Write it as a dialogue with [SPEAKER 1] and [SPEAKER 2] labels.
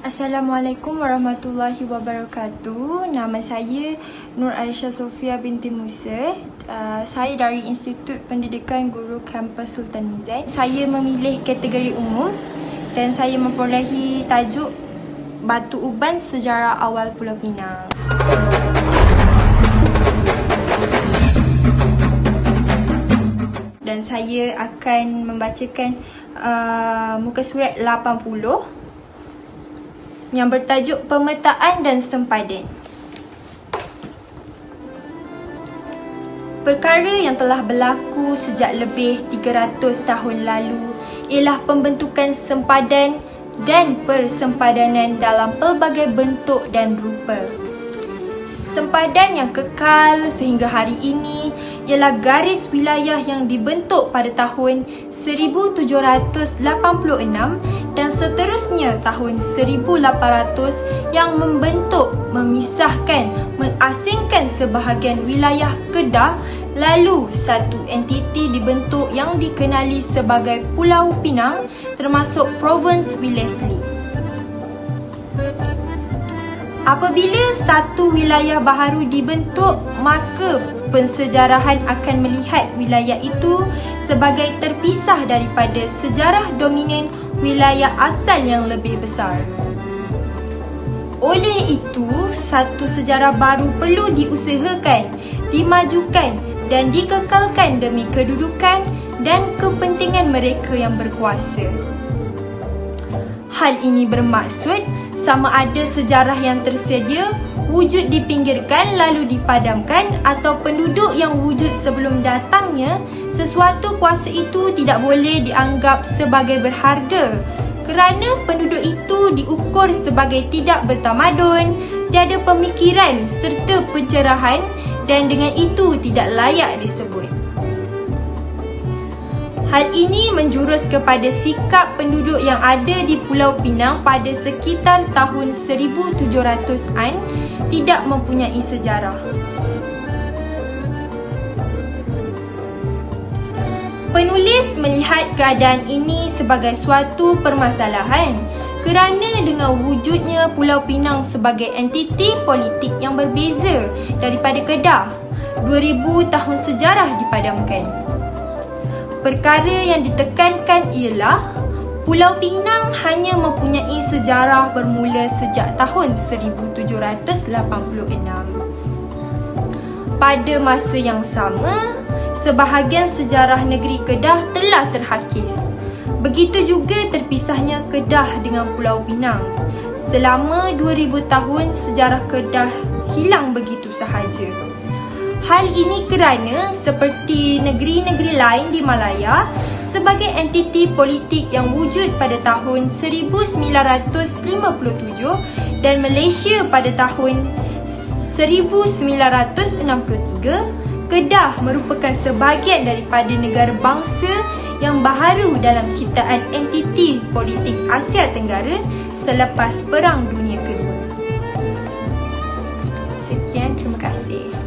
[SPEAKER 1] Assalamualaikum warahmatullahi wabarakatuh. Nama saya Nur Aisyah Sofia binti Musa. Saya dari Institut Pendidikan Guru Kampus Sultan Mizain. Saya memilih kategori umum dan saya memperolehi tajuk Batu Uban Sejarah Awal Pulau Pinang. Dan saya akan membacakan muka surat 80 yang bertajuk Pemetaan dan Sempadan. Perkara yang telah berlaku sejak lebih 300 tahun lalu ialah pembentukan sempadan dan persempadanan dalam pelbagai bentuk dan rupa. Sempadan yang kekal sehingga hari ini ialah garis wilayah yang dibentuk pada tahun 1786 dan seterusnya tahun 1800 yang membentuk, memisahkan, mengasingkan sebahagian wilayah Kedah, lalu satu entiti dibentuk yang dikenali sebagai Pulau Pinang termasuk Provinsi Wellesley. Apabila satu wilayah baharu dibentuk, maka pensejarahan akan melihat wilayah itu sebagai terpisah daripada sejarah dominan wilayah asal yang lebih besar. Oleh itu, satu sejarah baru perlu diusahakan, dimajukan dan dikekalkan demi kedudukan dan kepentingan mereka yang berkuasa. Hal ini bermaksud sama ada sejarah yang tersedia wujud dipinggirkan lalu dipadamkan atau penduduk yang wujud sebelum datangnya sesuatu kuasa itu tidak boleh dianggap sebagai berharga kerana penduduk itu diukur sebagai tidak bertamadun, tiada pemikiran serta pencerahan dan dengan itu tidak layak disebut. Hal ini menjurus kepada sikap penduduk yang ada di Pulau Pinang pada sekitar tahun 1700-an tidak mempunyai sejarah. Penulis melihat keadaan ini sebagai suatu permasalahan kerana dengan wujudnya Pulau Pinang sebagai entiti politik yang berbeza daripada Kedah, 2000 tahun sejarah dipadamkan. Perkara yang ditekankan ialah Pulau Pinang hanya mempunyai sejarah bermula sejak tahun 1786. Pada masa yang sama, sebahagian sejarah negeri Kedah telah terhakis. Begitu juga terpisahnya Kedah dengan Pulau Pinang. Selama 2000 tahun sejarah Kedah hilang begitu sahaja. Hal ini kerana seperti negeri-negeri lain di Malaya, sebagai entiti politik yang wujud pada tahun 1957 dan Malaysia pada tahun 1963, Kedah merupakan sebahagian daripada negara bangsa yang baharu dalam ciptaan entiti politik Asia Tenggara selepas Perang Dunia Kedua. Sekian, terima kasih.